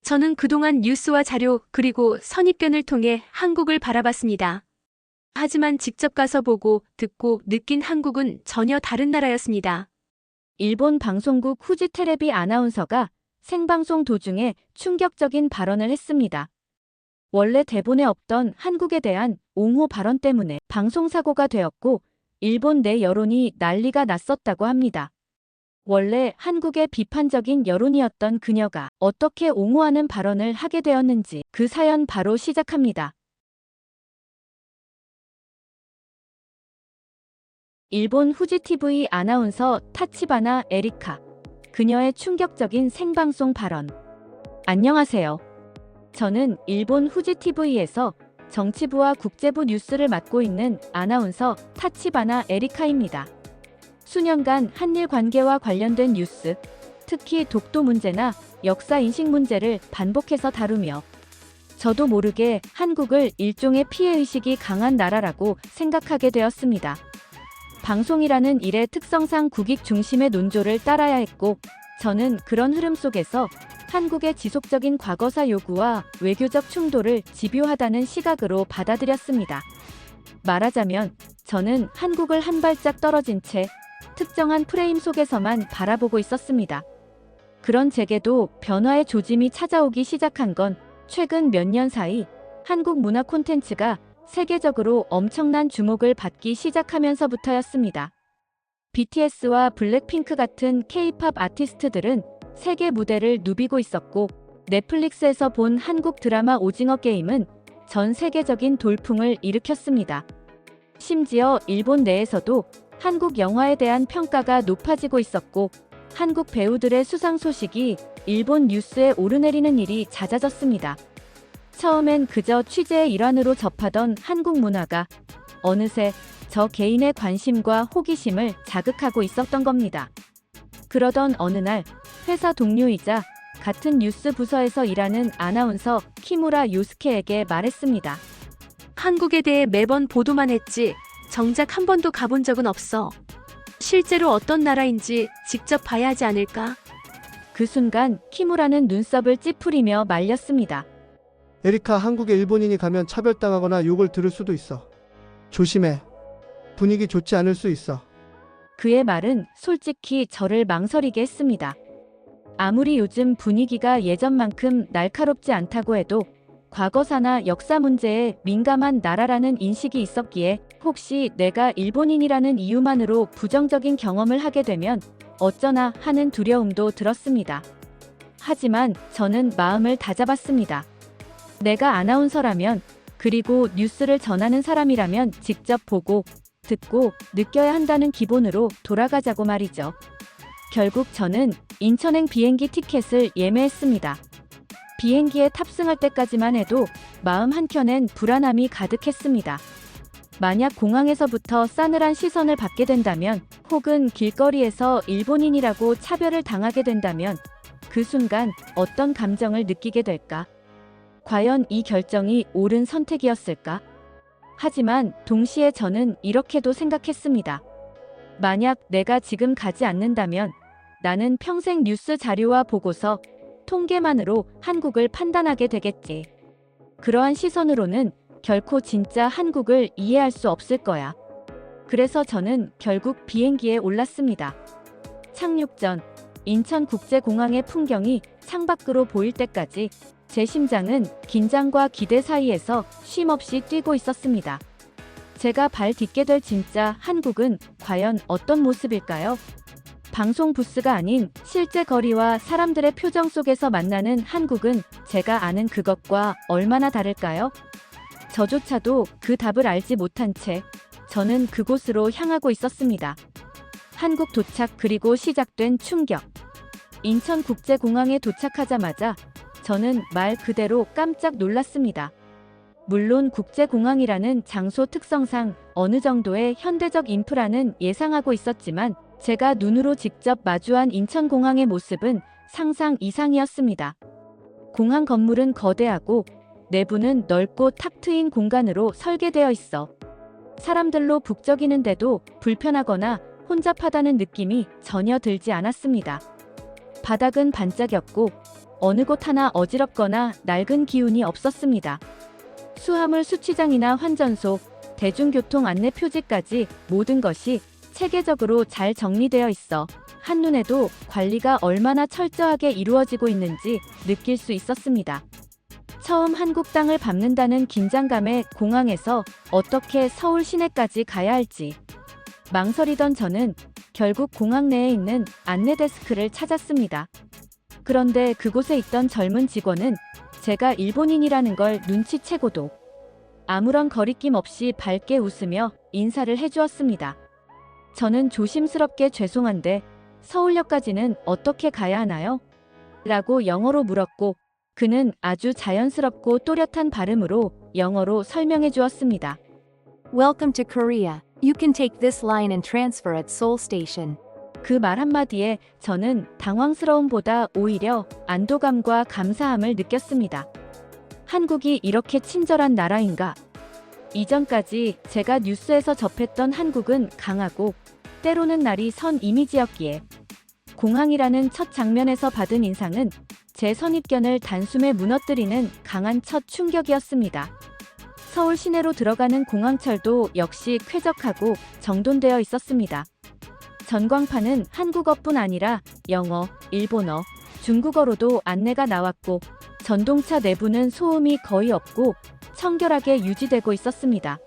저는 그동안 뉴스와 자료 그리고 선입견을 통해 한국을 바라봤습니다. 하지만 직접 가서 보고 듣고 느낀 한국은 전혀 다른 나라였습니다. 일본 방송국 후지 테레비 아나운서가 생방송 도중에 충격적인 발언을 했습니다. 원래 대본에 없던 한국에 대한 옹호 발언 때문에 방송사고가 되었고 일본 내 여론이 난리가 났었다고 합니다. 원래 한국의 비판적인 여론이었던 그녀가 어떻게 옹호하는 발언을 하게 되었는지 그 사연 바로 시작합니다. 일본 후지TV 아나운서 타치바나 에리카. 그녀의 충격적인 생방송 발언. 안녕하세요. 저는 일본 후지TV에서 정치부와 국제부 뉴스를 맡고 있는 아나운서 타치바나 에리카입니다. 수년간 한일 관계와 관련된 뉴스, 특히 독도 문제나 역사 인식 문제를 반복해서 다루며 저도 모르게 한국을 일종의 피해의식이 강한 나라라고 생각하게 되었습니다. 방송이라는 일의 특성상 국익 중심의 논조를 따라야 했고 저는 그런 흐름 속에서 한국의 지속적인 과거사 요구와 외교적 충돌을 집요하다는 시각으로 받아들였습니다. 말하자면 저는 한국을 한 발짝 떨어진 채 특정한 프레임 속에서만 바라보고 있었습니다. 그런 제게도 변화의 조짐이 찾아오기 시작한 건 최근 몇 년 사이 한국 문화 콘텐츠가 세계적으로 엄청난 주목을 받기 시작하면서부터였습니다. BTS와 블랙핑크 같은 K-팝 아티스트들은 세계 무대를 누비고 있었고 넷플릭스에서 본 한국 드라마 오징어 게임은 전 세계적인 돌풍을 일으켰습니다. 심지어 일본 내에서도 한국 영화에 대한 평가가 높아지고 있었고 한국 배우들의 수상 소식이 일본 뉴스에 오르내리는 일이 잦아졌습니다. 처음엔 그저 취재의 일환으로 접하던 한국 문화가 어느새 저 개인의 관심과 호기심을 자극하고 있었던 겁니다. 그러던 어느 날 회사 동료이자 같은 뉴스 부서에서 일하는 아나운서 키무라 요스케에게 말했습니다. 한국에 대해 매번 보도만 했지 정작 한 번도 가본 적은 없어. 실제로 어떤 나라인지 직접 봐야 하지 않을까? 그 순간 키무라는 눈썹을 찌푸리며 말렸습니다. 에리카, 한국에 일본인이 가면 차별당하거나 욕을 들을 수도 있어. 조심해. 분위기 좋지 않을 수 있어. 그의 말은 솔직히 저를 망설이게 했습니다. 아무리 요즘 분위기가 예전만큼 날카롭지 않다고 해도 과거사나 역사 문제에 민감한 나라라는 인식이 있었기에 혹시 내가 일본인이라는 이유만으로 부정적인 경험을 하게 되면 어쩌나 하는 두려움도 들었습니다. 하지만 저는 마음을 다잡았습니다. 내가 아나운서라면 그리고 뉴스를 전하는 사람이라면 직접 보고 듣고 느껴야 한다는 기본으로 돌아가자고 말이죠. 결국 저는 인천행 비행기 티켓을 예매했습니다. 비행기에 탑승할 때까지만 해도 마음 한켠엔 불안함이 가득했습니다. 만약 공항에서부터 싸늘한 시선을 받게 된다면 혹은 길거리에서 일본인이라고 차별을 당하게 된다면 그 순간 어떤 감정을 느끼게 될까? 과연 이 결정이 옳은 선택이었을까? 하지만 동시에 저는 이렇게도 생각했습니다. 만약 내가 지금 가지 않는다면 나는 평생 뉴스 자료와 보고서, 통계만으로 한국을 판단하게 되겠지. 그러한 시선으로는 결코 진짜 한국을 이해할 수 없을 거야. 그래서 저는 결국 비행기에 올랐습니다. 착륙 전 인천국제공항의 풍경이 창밖으로 보일 때까지 제 심장은 긴장과 기대 사이에서 쉼없이 뛰고 있었습니다. 제가 발 딛게 될 진짜 한국은 과연 어떤 모습일까요? 방송 부스가 아닌 실제 거리와 사람들의 표정 속에서 만나는 한국은 제가 아는 그것과 얼마나 다를까요? 저조차도 그 답을 알지 못한 채 저는 그곳으로 향하고 있었습니다. 한국 도착 그리고 시작된 충격. 인천국제공항에 도착하자마자 저는 말 그대로 깜짝 놀랐습니다. 물론 국제공항이라는 장소 특성상 어느 정도의 현대적 인프라는 예상하고 있었지만 제가 눈으로 직접 마주한 인천공항의 모습은 상상 이상이었습니다. 공항 건물은 거대하고 내부는 넓고 탁 트인 공간으로 설계되어 있어 사람들로 북적이는데도 불편하거나 혼잡하다는 느낌이 전혀 들지 않았습니다. 바닥은 반짝였고 어느 곳 하나 어지럽거나 낡은 기운이 없었습니다. 수화물 수취장이나 환전소, 대중교통 안내 표지까지 모든 것이 체계적으로 잘 정리되어 있어 한눈에도 관리가 얼마나 철저하게 이루어지고 있는지 느낄 수 있었습니다. 처음 한국 땅을 밟는다는 긴장감에 공항에서 어떻게 서울 시내까지 가야 할지 망설이던 저는 결국 공항 내에 있는 안내 데스크를 찾았습니다. 그런데 그곳에 있던 젊은 직원은 제가 일본인이라는 걸 눈치채고도 아무런 거리낌 없이 밝게 웃으며 인사를 해주었습니다. 저는 조심스럽게 죄송한데 서울역까지는 어떻게 가야 하나요? 라고 영어로 물었고 그는 아주 자연스럽고 또렷한 발음으로 영어로 설명해 주었습니다. Welcome to Korea. You can take this line and transfer at Seoul Station. 그 말 한마디에 저는 당황스러움보다 오히려 안도감과 감사함을 느꼈습니다. 한국이 이렇게 친절한 나라인가? 이전까지 제가 뉴스에서 접했던 한국은 강하고 때로는 날이 선 이미지였기에 공항이라는 첫 장면에서 받은 인상은 제 선입견을 단숨에 무너뜨리는 강한 첫 충격이었습니다. 서울 시내로 들어가는 공항철도 역시 쾌적하고 정돈되어 있었습니다. 전광판은 한국어뿐 아니라 영어, 일본어, 중국어로도 안내가 나왔고 전동차 내부는 소음이 거의 없고 청결하게 유지되고 있었습니다.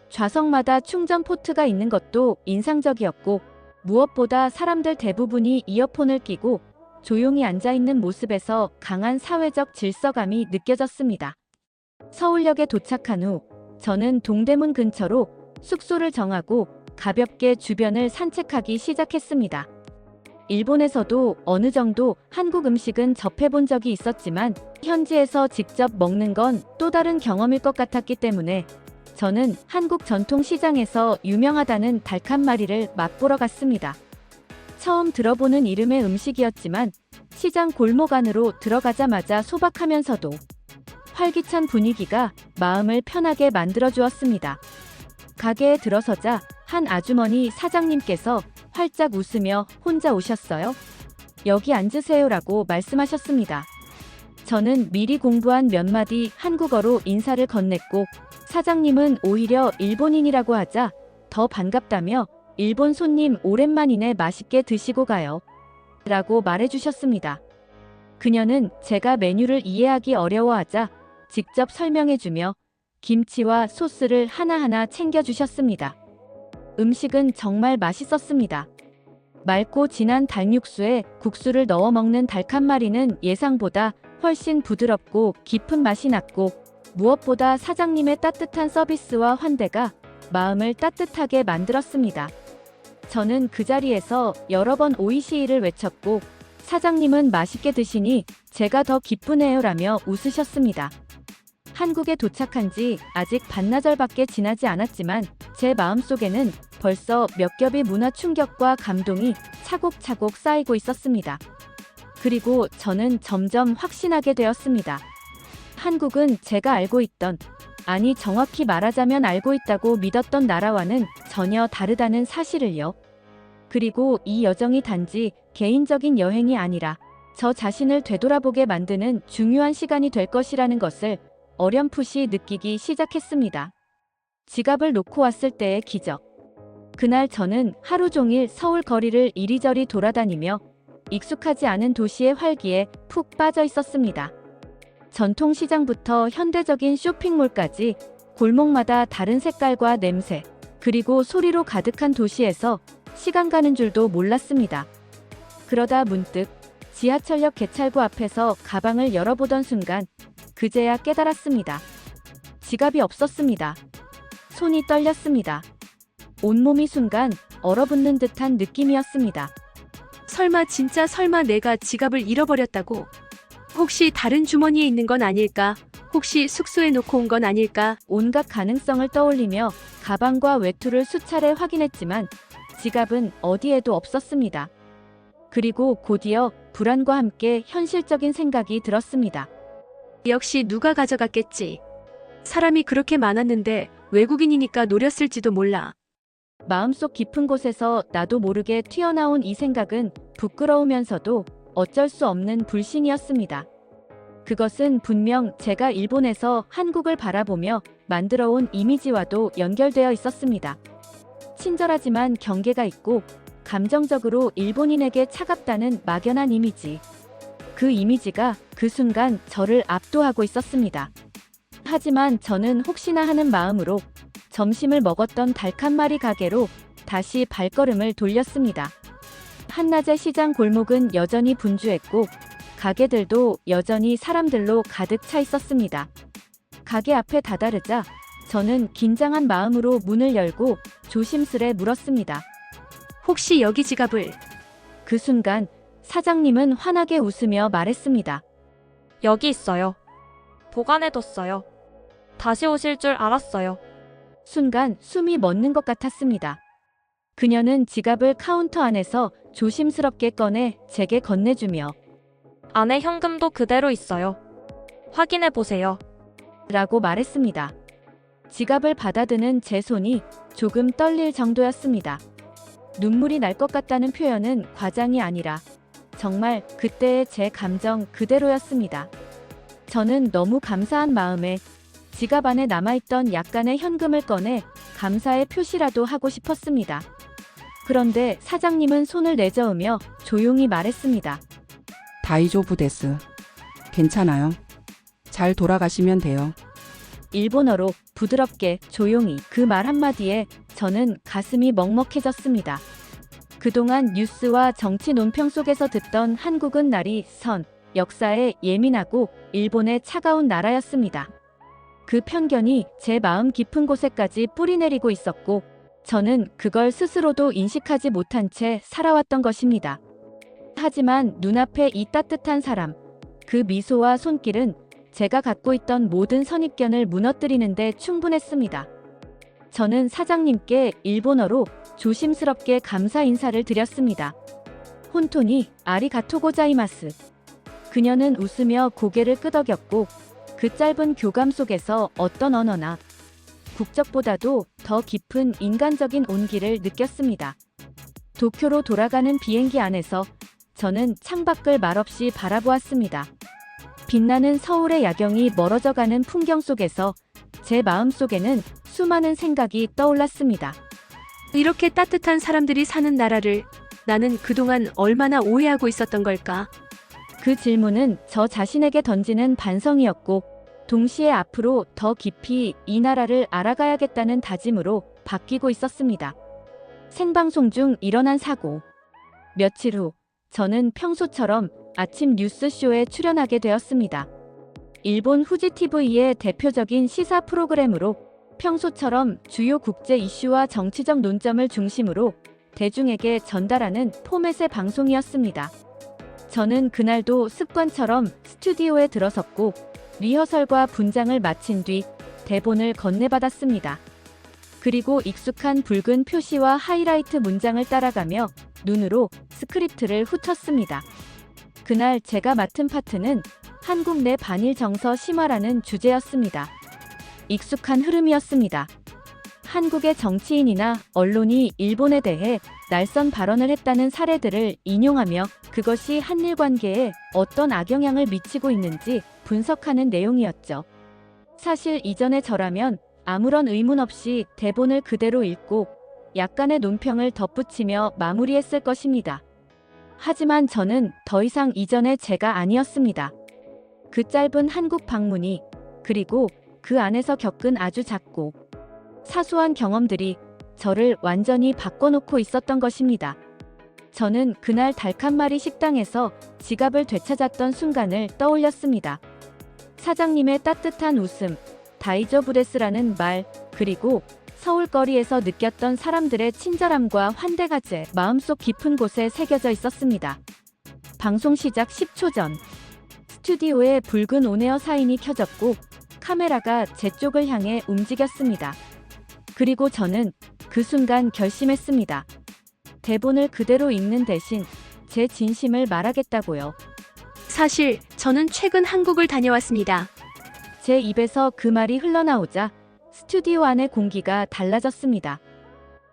좌석마다 충전 포트가 있는 것도 인상적이었고 무엇보다 사람들 대부분이 이어폰을 끼고 조용히 앉아있는 모습에서 강한 사회적 질서감이 느껴졌습니다. 서울역에 도착한 후 저는 동대문 근처로 숙소를 정하고 가볍게 주변을 산책하기 시작했습니다. 일본에서도 어느 정도 한국 음식은 접해본 적이 있었지만 현지에서 직접 먹는 건 또 다른 경험일 것 같았기 때문에 저는 한국 전통 시장에서 유명하다는 닭한마리를 맛보러 갔습니다. 처음 들어보는 이름의 음식이었지만 시장 골목 안으로 들어가자마자 소박하면서도 활기찬 분위기가 마음을 편하게 만들어 주었습니다. 가게에 들어서자 한 아주머니 사장님께서 활짝 웃으며 혼자 오셨어요? 여기 앉으세요라고 말씀하셨습니다. 저는 미리 공부한 몇 마디 한국어로 인사를 건넸고 사장님은 오히려 일본인이라고 하자 더 반갑다며 일본 손님 오랜만이네 맛있게 드시고 가요. 라고 말해주셨습니다. 그녀는 제가 메뉴를 이해하기 어려워하자 직접 설명해주며 김치와 소스를 하나하나 챙겨주셨습니다. 음식은 정말 맛있었습니다. 맑고 진한 닭육수에 국수를 넣어 먹는 닭 한 마리는 예상보다 훨씬 부드럽고 깊은 맛이 났고 무엇보다 사장님의 따뜻한 서비스와 환대가 마음을 따뜻하게 만들었습니다. 저는 그 자리에서 여러 번 오이시이를 외쳤고 사장님은 맛있게 드시니 제가 더 기쁘네요라며 웃으셨습니다. 한국에 도착한 지 아직 반나절밖에 지나지 않았지만 제 마음속에는 벌써 몇 겹의 문화 충격과 감동이 차곡차곡 쌓이고 있었습니다. 그리고 저는 점점 확신하게 되었습니다. 한국은 제가 알고 있던, 아니 정확히 말하자면 알고 있다고 믿었던 나라와는 전혀 다르다는 사실을요. 그리고 이 여정이 단지 개인적인 여행이 아니라 저 자신을 되돌아보게 만드는 중요한 시간이 될 것이라는 것을 어렴풋이 느끼기 시작했습니다. 지갑을 놓고 왔을 때의 기적. 그날 저는 하루 종일 서울 거리를 이리저리 돌아다니며 익숙하지 않은 도시의 활기에 푹 빠져 있었습니다. 전통시장부터 현대적인 쇼핑몰까지 골목마다 다른 색깔과 냄새, 그리고 소리로 가득한 도시에서 시간 가는 줄도 몰랐습니다. 그러다 문득 지하철역 개찰구 앞에서 가방을 열어보던 순간 그제야 깨달았습니다. 지갑이 없었습니다. 손이 떨렸습니다. 온몸이 순간 얼어붙는 듯한 느낌이었습니다. 설마 진짜 설마 내가 지갑을 잃어버렸다고? 혹시 다른 주머니에 있는 건 아닐까? 혹시 숙소에 놓고 온 건 아닐까? 온갖 가능성을 떠올리며 가방과 외투를 수차례 확인했지만 지갑은 어디에도 없었습니다. 그리고 곧이어 불안과 함께 현실적인 생각이 들었습니다. 역시 누가 가져갔겠지. 사람이 그렇게 많았는데 외국인이니까 노렸을지도 몰라. 마음속 깊은 곳에서 나도 모르게 튀어나온 이 생각은 부끄러우면서도 어쩔 수 없는 불신이었습니다. 그것은 분명 제가 일본에서 한국을 바라보며 만들어온 이미지와도 연결되어 있었습니다. 친절하지만 경계가 있고 감정적으로 일본인에게 차갑다는 막연한 이미지. 그 이미지가 그 순간 저를 압도하고 있었습니다. 하지만 저는 혹시나 하는 마음으로 점심을 먹었던 달칸마리 가게로 다시 발걸음을 돌렸습니다. 한낮의 시장 골목은 여전히 분주했고 가게들도 여전히 사람들로 가득 차 있었습니다. 가게 앞에 다다르자 저는 긴장한 마음으로 문을 열고 조심스레 물었습니다. 혹시 여기 지갑을? 그 순간 사장님은 환하게 웃으며 말했습니다. 여기 있어요. 보관해뒀어요. 다시 오실 줄 알았어요. 순간 숨이 멎는 것 같았습니다. 그녀는 지갑을 카운터 안에서 조심스럽게 꺼내 제게 건네주며 안에 현금도 그대로 있어요. 확인해보세요. 라고 말했습니다. 지갑을 받아드는 제 손이 조금 떨릴 정도였습니다. 눈물이 날 것 같다는 표현은 과장이 아니라 정말 그때의 제 감정 그대로였습니다. 저는 너무 감사한 마음에 지갑 안에 남아있던 약간의 현금을 꺼내 감사의 표시라도 하고 싶었습니다. 그런데 사장님은 손을 내저으며 조용히 말했습니다. 다이조부 데스. 괜찮아요. 잘 돌아가시면 돼요. 일본어로 부드럽게 조용히 그 말 한마디에 저는 가슴이 먹먹해졌습니다. 그동안 뉴스와 정치 논평 속에서 듣던 한국은 날이 선, 역사에 예민하고 일본의 차가운 나라였습니다. 그 편견이 제 마음 깊은 곳에까지 뿌리내리고 있었고 저는 그걸 스스로도 인식하지 못한 채 살아왔던 것입니다. 하지만 눈앞에 이 따뜻한 사람, 그 미소와 손길은 제가 갖고 있던 모든 선입견을 무너뜨리는 데 충분했습니다. 저는 사장님께 일본어로 조심스럽게 감사 인사를 드렸습니다. 혼토니 아리가토 고자이마스. 그녀는 웃으며 고개를 끄덕였고 그 짧은 교감 속에서 어떤 언어나 국적보다도 더 깊은 인간적인 온기를 느꼈습니다. 도쿄로 돌아가는 비행기 안에서 저는 창밖을 말없이 바라보았습니다. 빛나는 서울의 야경이 멀어져가는 풍경 속에서 제 마음속에는 수많은 생각이 떠올랐습니다. 이렇게 따뜻한 사람들이 사는 나라를 나는 그동안 얼마나 오해하고 있었던 걸까? 그 질문은 저 자신에게 던지는 반성이었고 동시에 앞으로 더 깊이 이 나라를 알아가야겠다는 다짐으로 바뀌고 있었습니다. 생방송 중 일어난 사고. 며칠 후 저는 평소처럼 아침 뉴스쇼에 출연하게 되었습니다. 일본 후지TV의 대표적인 시사 프로그램으로 평소처럼 주요 국제 이슈와 정치적 논점을 중심으로 대중에게 전달하는 포맷의 방송이었습니다. 저는 그날도 습관처럼 스튜디오에 들어섰고 리허설과 분장을 마친 뒤 대본을 건네받았습니다. 그리고 익숙한 붉은 표시와 하이라이트 문장을 따라가며 눈으로 스크립트를 훑었습니다. 그날 제가 맡은 파트는 한국 내 반일 정서 심화라는 주제였습니다. 익숙한 흐름이었습니다. 한국의 정치인이나 언론이 일본에 대해 날선 발언을 했다는 사례들을 인용하며 그것이 한일 관계에 어떤 악영향을 미치고 있는지 분석하는 내용이었죠. 사실 이전의 저라면 아무런 의문 없이 대본을 그대로 읽고 약간의 논평을 덧붙이며 마무리했을 것입니다. 하지만 저는 더 이상 이전의 제가 아니었습니다. 그 짧은 한국 방문이 그리고 그 안에서 겪은 아주 작고 사소한 경험들이 저를 완전히 바꿔놓고 있었던 것입니다. 저는 그날 달칸마리 식당에서 지갑을 되찾았던 순간을 떠올렸습니다. 사장님의 따뜻한 웃음, 다이저부데스라는 말, 그리고 서울거리에서 느꼈던 사람들의 친절함과 환대가 제 마음속 깊은 곳에 새겨져 있었습니다. 방송 시작 10초 전, 스튜디오에 붉은 온에어 사인이 켜졌고 카메라가 제 쪽을 향해 움직였습니다. 그리고 저는 그 순간 결심했습니다. 대본을 그대로 읽는 대신 제 진심을 말하겠다고요. 사실 저는 최근 한국을 다녀왔습니다. 제 입에서 그 말이 흘러나오자 스튜디오 안의 공기가 달라졌습니다.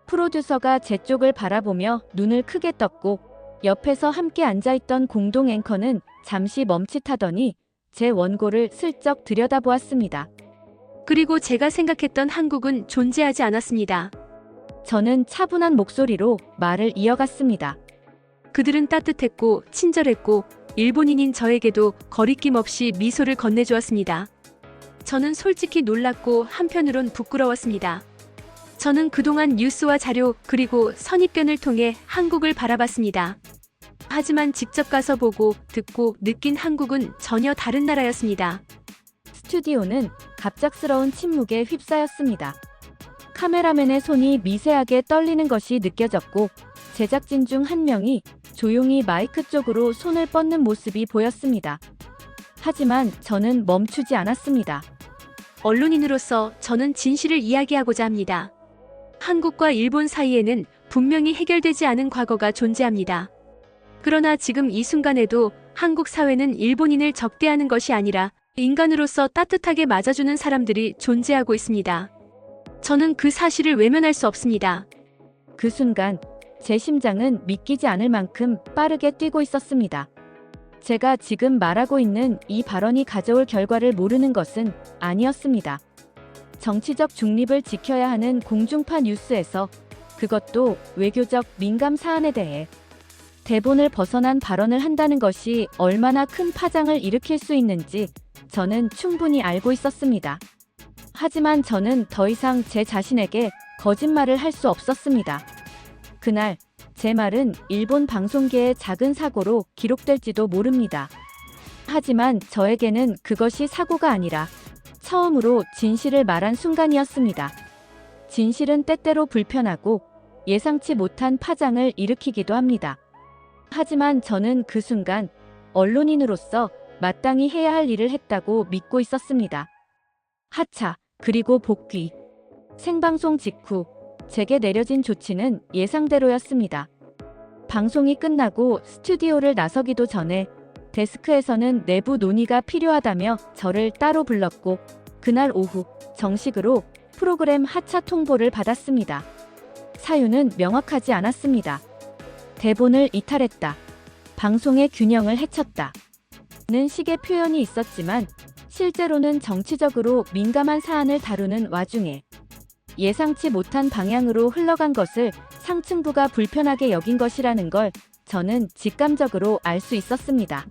프로듀서가 제 쪽을 바라보며 눈을 크게 떴고 옆에서 함께 앉아있던 공동 앵커는 잠시 멈칫하더니 제 원고를 슬쩍 들여다보았습니다. 그리고 제가 생각했던 한국은 존재하지 않았습니다. 저는 차분한 목소리로 말을 이어갔습니다. 그들은 따뜻했고 친절했고 일본인인 저에게도 거리낌 없이 미소를 건네주었습니다. 저는 솔직히 놀랐고 한편으론 부끄러웠습니다. 저는 그동안 뉴스와 자료 그리고 선입견을 통해 한국을 바라봤습니다. 하지만 직접 가서 보고 듣고 느낀 한국은 전혀 다른 나라였습니다. 스튜디오는 갑작스러운 침묵에 휩싸였습니다. 카메라맨의 손이 미세하게 떨리는 것이 느껴졌고 제작진 중 한 명이 조용히 마이크 쪽으로 손을 뻗는 모습이 보였습니다. 하지만 저는 멈추지 않았습니다. 언론인으로서 저는 진실을 이야기하고자 합니다. 한국과 일본 사이에는 분명히 해결되지 않은 과거가 존재합니다. 그러나 지금 이 순간에도 한국 사회는 일본인을 적대하는 것이 아니라 인간으로서 따뜻하게 맞아주는 사람들이 존재하고 있습니다. 저는 그 사실을 외면할 수 없습니다. 그 순간 제 심장은 믿기지 않을 만큼 빠르게 뛰고 있었습니다. 제가 지금 말하고 있는 이 발언이 가져올 결과를 모르는 것은 아니었습니다. 정치적 중립을 지켜야 하는 공중파 뉴스에서 그것도 외교적 민감 사안에 대해 대본을 벗어난 발언을 한다는 것이 얼마나 큰 파장을 일으킬 수 있는지 저는 충분히 알고 있었습니다. 하지만 저는 더 이상 제 자신에게 거짓말을 할 수 없었습니다. 그날 제 말은 일본 방송계의 작은 사고로 기록될지도 모릅니다. 하지만 저에게는 그것이 사고가 아니라 처음으로 진실을 말한 순간이었습니다. 진실은 때때로 불편하고 예상치 못한 파장을 일으키기도 합니다. 하지만 저는 그 순간 언론인으로서 마땅히 해야 할 일을 했다고 믿고 있었습니다. 하차, 그리고 복귀. 생방송 직후 제게 내려진 조치는 예상대로였습니다. 방송이 끝나고 스튜디오를 나서기도 전에 데스크에서는 내부 논의가 필요하다며 저를 따로 불렀고 그날 오후 정식으로 프로그램 하차 통보를 받았습니다. 사유는 명확하지 않았습니다. 대본을 이탈했다. 방송의 균형을 해쳤다. 는 식의 표현이 있었지만 실제로는 정치적으로 민감한 사안을 다루는 와중에 예상치 못한 방향으로 흘러간 것을 상층부가 불편하게 여긴 것이라는 걸 저는 직감적으로 알 수 있었습니다.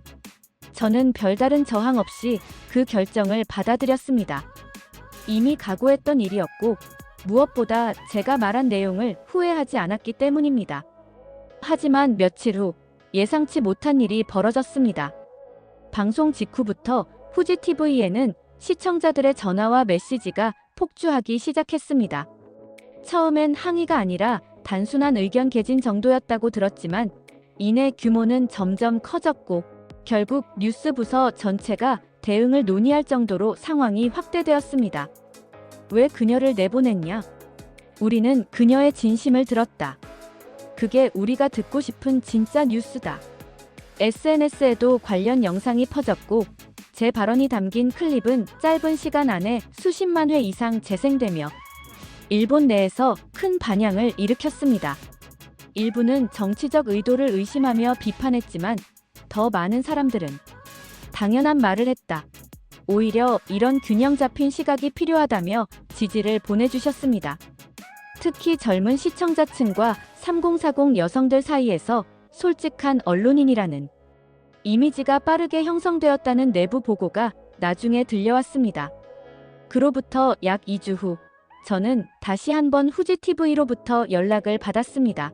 저는 별다른 저항 없이 그 결정을 받아들였습니다. 이미 각오했던 일이었고 무엇보다 제가 말한 내용을 후회하지 않았기 때문입니다. 하지만 며칠 후 예상치 못한 일이 벌어졌습니다. 방송 직후부터 후지TV에는 시청자들의 전화와 메시지가 폭주하기 시작했습니다. 처음엔 항의가 아니라 단순한 의견 개진 정도였다고 들었지만 이내 규모는 점점 커졌고 결국 뉴스 부서 전체가 대응을 논의할 정도로 상황이 확대되었습니다. 왜 그녀를 내보냈냐? 우리는 그녀의 진심을 들었다. 그게 우리가 듣고 싶은 진짜 뉴스다. SNS에도 관련 영상이 퍼졌고 제 발언이 담긴 클립은 짧은 시간 안에 수십만 회 이상 재생되며 일본 내에서 큰 반향을 일으켰습니다. 일부는 정치적 의도를 의심하며 비판했지만 더 많은 사람들은 당연한 말을 했다. 오히려 이런 균형 잡힌 시각이 필요하다며 지지를 보내주셨습니다. 특히 젊은 시청자층과 3040 여성들 사이에서 솔직한 언론인이라는 이미지가 빠르게 형성되었다는 내부 보고가 나중에 들려왔습니다. 그로부터 약 2주 후 저는 다시 한번 후지TV로부터 연락을 받았습니다.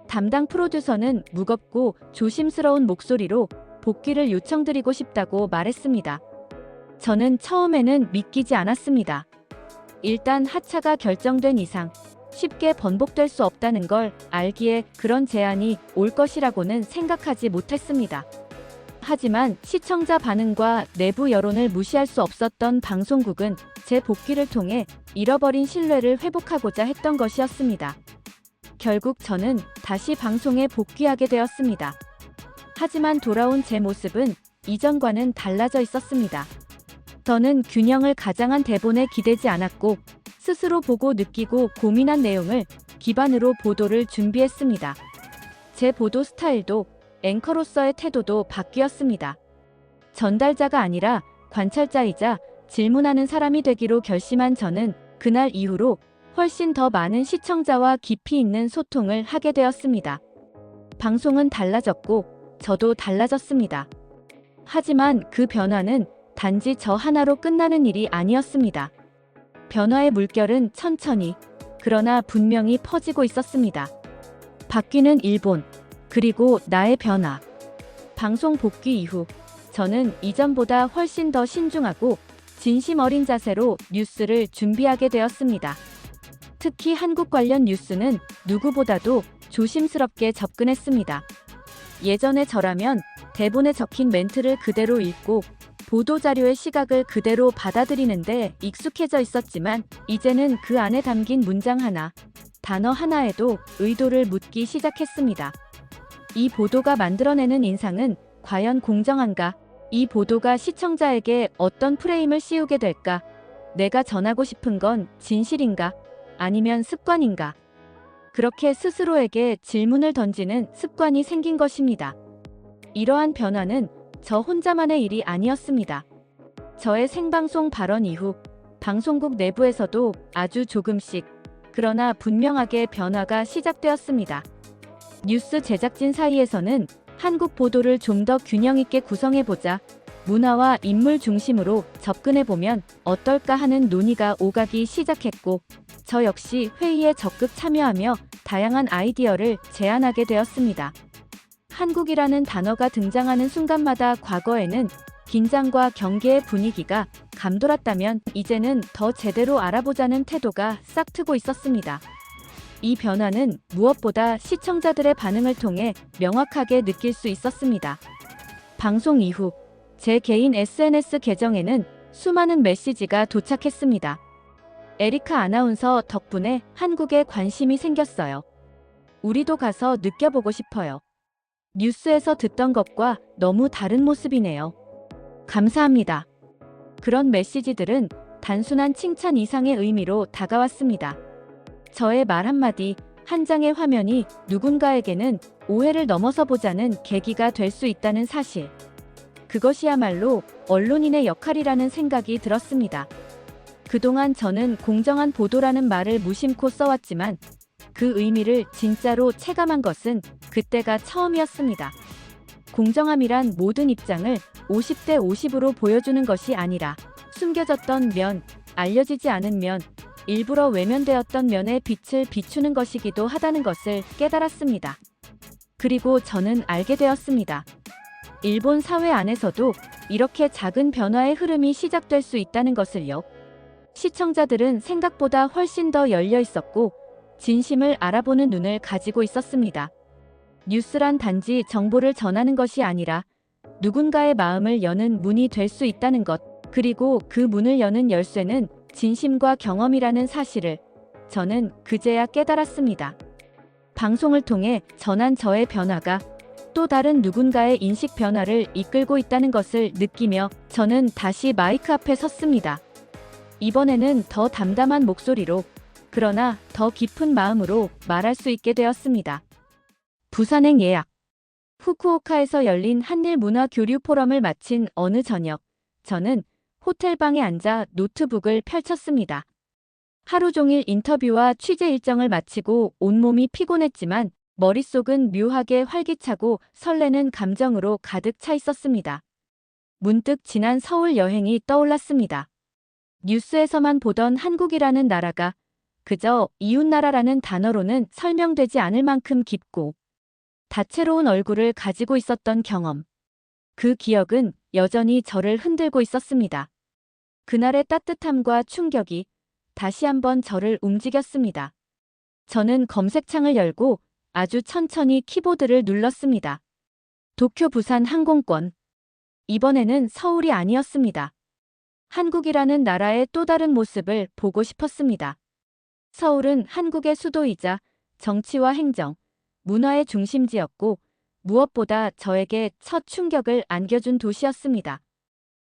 담당 프로듀서는 무겁고 조심스러운 목소리로 복귀를 요청드리고 싶다고 말했습니다. 저는 처음에는 믿기지 않았습니다. 일단 하차가 결정된 이상 쉽게 번복될 수 없다는 걸 알기에 그런 제안이 올 것이라고는 생각하지 못했습니다. 하지만 시청자 반응과 내부 여론을 무시할 수 없었던 방송국은 제 복귀를 통해 잃어버린 신뢰를 회복하고자 했던 것이었습니다. 결국 저는 다시 방송에 복귀하게 되었습니다. 하지만 돌아온 제 모습은 이전과는 달라져 있었습니다. 저는 균형을 가장한 대본에 기대지 않았고 스스로 보고 느끼고 고민한 내용을 기반으로 보도를 준비했습니다. 제 보도 스타일도 앵커로서의 태도도 바뀌었습니다. 전달자가 아니라 관찰자이자 질문하는 사람이 되기로 결심한 저는 그날 이후로 훨씬 더 많은 시청자와 깊이 있는 소통을 하게 되었습니다. 방송은 달라졌고 저도 달라졌습니다. 하지만 그 변화는 단지 저 하나로 끝나는 일이 아니었습니다. 변화의 물결은 천천히, 그러나 분명히 퍼지고 있었습니다. 바뀌는 일본, 그리고 나의 변화. 방송 복귀 이후 저는 이전보다 훨씬 더 신중하고 진심 어린 자세로 뉴스를 준비하게 되었습니다. 특히 한국 관련 뉴스는 누구보다도 조심스럽게 접근했습니다. 예전에 저라면 대본에 적힌 멘트를 그대로 읽고 보도자료의 시각을 그대로 받아들이는데 익숙해져 있었지만 이제는 그 안에 담긴 문장 하나, 단어 하나에도 의도를 묻기 시작했습니다. 이 보도가 만들어내는 인상은 과연 공정한가? 이 보도가 시청자에게 어떤 프레임을 씌우게 될까? 내가 전하고 싶은 건 진실인가? 아니면 습관인가? 그렇게 스스로에게 질문을 던지는 습관이 생긴 것입니다. 이러한 변화는 저 혼자만의 일이 아니었습니다. 저의 생방송 발언 이후 방송국 내부에서도 아주 조금씩, 그러나 분명하게 변화가 시작되었습니다. 뉴스 제작진 사이에서는 한국 보도를 좀 더 균형 있게 구성해보자, 문화와 인물 중심으로 접근해보면 어떨까 하는 논의가 오가기 시작했고, 저 역시 회의에 적극 참여하며 다양한 아이디어를 제안하게 되었습니다. 한국이라는 단어가 등장하는 순간마다 과거에는 긴장과 경계의 분위기가 감돌았다면 이제는 더 제대로 알아보자는 태도가 싹트고 있었습니다. 이 변화는 무엇보다 시청자들의 반응을 통해 명확하게 느낄 수 있었습니다. 방송 이후 제 개인 SNS 계정에는 수많은 메시지가 도착했습니다. 에리카 아나운서 덕분에 한국에 관심이 생겼어요. 우리도 가서 느껴보고 싶어요. 뉴스에서 듣던 것과 너무 다른 모습이네요. 감사합니다. 그런 메시지들은 단순한 칭찬 이상의 의미로 다가왔습니다. 저의 말 한마디, 한 장의 화면이 누군가에게는 오해를 넘어서 보자는 계기가 될 수 있다는 사실. 그것이야말로 언론인의 역할이라는 생각이 들었습니다. 그동안 저는 공정한 보도라는 말을 무심코 써왔지만 그 의미를 진짜로 체감한 것은 그때가 처음이었습니다. 공정함이란 모든 입장을 50대 50으로 보여주는 것이 아니라 숨겨졌던 면, 알려지지 않은 면, 일부러 외면되었던 면의 빛을 비추는 것이기도 하다는 것을 깨달았습니다. 그리고 저는 알게 되었습니다. 일본 사회 안에서도 이렇게 작은 변화의 흐름이 시작될 수 있다는 것을요. 시청자들은 생각보다 훨씬 더 열려 있었고 진심을 알아보는 눈을 가지고 있었습니다. 뉴스란 단지 정보를 전하는 것이 아니라 누군가의 마음을 여는 문이 될 수 있다는 것, 그리고 그 문을 여는 열쇠는 진심과 경험이라는 사실을 저는 그제야 깨달았습니다. 방송을 통해 전한 저의 변화가 또 다른 누군가의 인식 변화를 이끌고 있다는 것을 느끼며 저는 다시 마이크 앞에 섰습니다. 이번에는 더 담담한 목소리로, 그러나 더 깊은 마음으로 말할 수 있게 되었습니다. 부산행 예약. 후쿠오카에서 열린 한일 문화 교류 포럼을 마친 어느 저녁, 저는 호텔방에 앉아 노트북을 펼쳤습니다. 하루 종일 인터뷰와 취재 일정을 마치고 온몸이 피곤했지만 머릿속은 묘하게 활기차고 설레는 감정으로 가득 차 있었습니다. 문득 지난 서울 여행이 떠올랐습니다. 뉴스에서만 보던 한국이라는 나라가 그저 이웃나라라는 단어로는 설명되지 않을 만큼 깊고 다채로운 얼굴을 가지고 있었던 경험. 그 기억은 여전히 저를 흔들고 있었습니다. 그날의 따뜻함과 충격이 다시 한번 저를 움직였습니다. 저는 검색창을 열고 아주 천천히 키보드를 눌렀습니다. 도쿄 부산 항공권. 이번에는 서울이 아니었습니다. 한국이라는 나라의 또 다른 모습을 보고 싶었습니다. 서울은 한국의 수도이자 정치와 행정, 문화의 중심지였고 무엇보다 저에게 첫 충격을 안겨준 도시였습니다.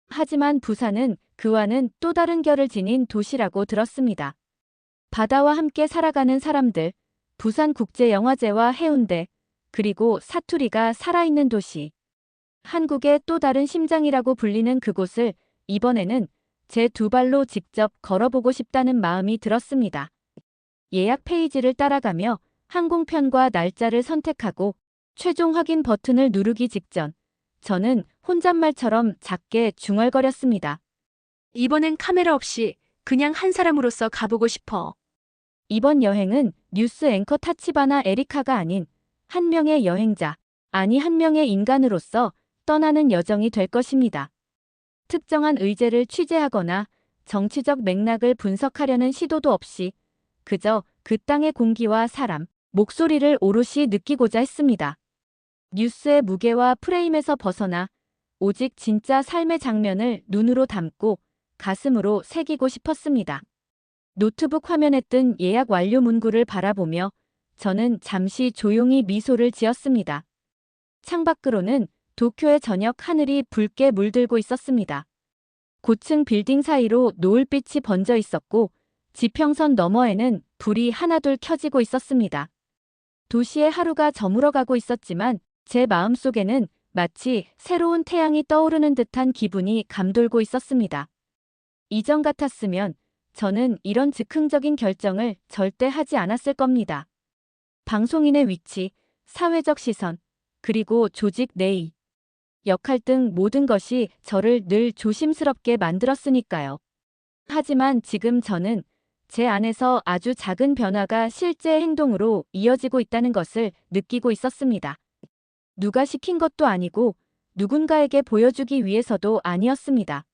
하지만 부산은 그와는 또 다른 결을 지닌 도시라고 들었습니다. 바다와 함께 살아가는 사람들, 부산국제영화제와 해운대, 그리고 사투리가 살아있는 도시. 한국의 또 다른 심장이라고 불리는 그곳을 이번에는 제 두 발로 직접 걸어보고 싶다는 마음이 들었습니다. 예약 페이지를 따라가며 항공편과 날짜를 선택하고 최종 확인 버튼을 누르기 직전 저는 혼잣말처럼 작게 중얼거렸습니다. 이번엔 카메라 없이 그냥 한 사람으로서 가보고 싶어. 이번 여행은 뉴스 앵커 타치바나 에리카가 아닌 한 명의 여행자, 아니 한 명의 인간으로서 떠나는 여정이 될 것입니다. 특정한 의제를 취재하거나 정치적 맥락을 분석하려는 시도도 없이 그저 그 땅의 공기와 사람, 목소리를 오롯이 느끼고자 했습니다. 뉴스의 무게와 프레임에서 벗어나 오직 진짜 삶의 장면을 눈으로 담고 가슴으로 새기고 싶었습니다. 노트북 화면에 뜬 예약 완료 문구를 바라보며 저는 잠시 조용히 미소를 지었습니다. 창밖으로는 도쿄의 저녁 하늘이 붉게 물들고 있었습니다. 고층 빌딩 사이로 노을빛이 번져 있었고 지평선 너머에는 불이 하나둘 켜지고 있었습니다. 도시의 하루가 저물어가고 있었지만 제 마음속에는 마치 새로운 태양이 떠오르는 듯한 기분이 감돌고 있었습니다. 이전 같았으면 저는 이런 즉흥적인 결정을 절대 하지 않았을 겁니다. 방송인의 위치, 사회적 시선, 그리고 조직 내의, 역할 등 모든 것이 저를 늘 조심스럽게 만들었으니까요. 하지만 지금 저는 제 안에서 아주 작은 변화가 실제 행동으로 이어지고 있다는 것을 느끼고 있었습니다. 누가 시킨 것도 아니고 누군가에게 보여주기 위해서도 아니었습니다.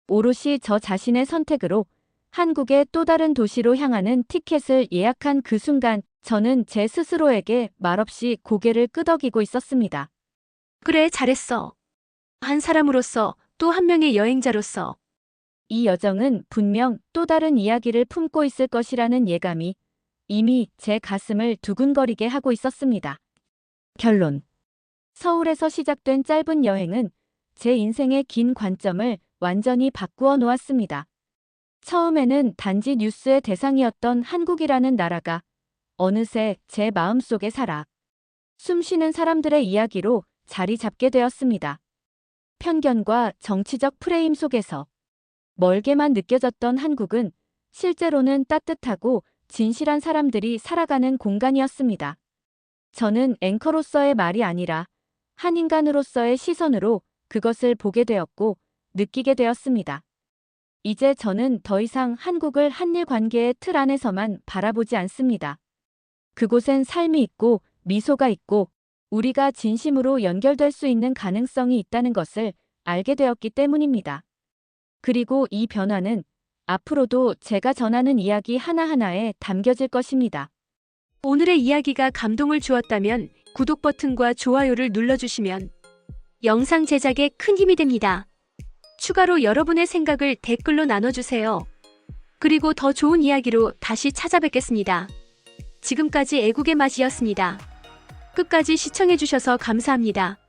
오롯이 저 자신의 선택으로 한국의 또 다른 도시로 향하는 티켓을 예약한 그 순간 저는 제 스스로에게 말없이 고개를 끄덕이고 있었습니다. 그래, 잘했어. 한 사람으로서 또 한 명의 여행자로서. 이 여정은 분명 또 다른 이야기를 품고 있을 것이라는 예감이 이미 제 가슴을 두근거리게 하고 있었습니다. 결론. 서울에서 시작된 짧은 여행은 제 인생의 긴 관점을 완전히 바꾸어 놓았습니다. 처음에는 단지 뉴스의 대상이었던 한국이라는 나라가 어느새 제 마음속에 살아 숨쉬는 사람들의 이야기로 자리 잡게 되었습니다. 편견과 정치적 프레임 속에서 멀게만 느껴졌던 한국은 실제로는 따뜻하고 진실한 사람들이 살아가는 공간이었습니다. 저는 앵커로서의 말이 아니라 한 인간으로서의 시선으로 그것을 보게 되었고 느끼게 되었습니다. 이제 저는 더 이상 한국을 한일 관계의 틀 안에서만 바라보지 않습니다. 그곳엔 삶이 있고 미소가 있고 우리가 진심으로 연결될 수 있는 가능성이 있다는 것을 알게 되었기 때문입니다. 그리고 이 변화는 앞으로도 제가 전하는 이야기 하나하나에 담겨질 것입니다. 오늘의 이야기가 감동을 주었다면 구독 버튼과 좋아요를 눌러주시면 영상 제작에 큰 힘이 됩니다. 추가로 여러분의 생각을 댓글로 나눠주세요. 그리고 더 좋은 이야기로 다시 찾아뵙겠습니다. 지금까지 애국의 맛이었습니다. 끝까지 시청해주셔서 감사합니다.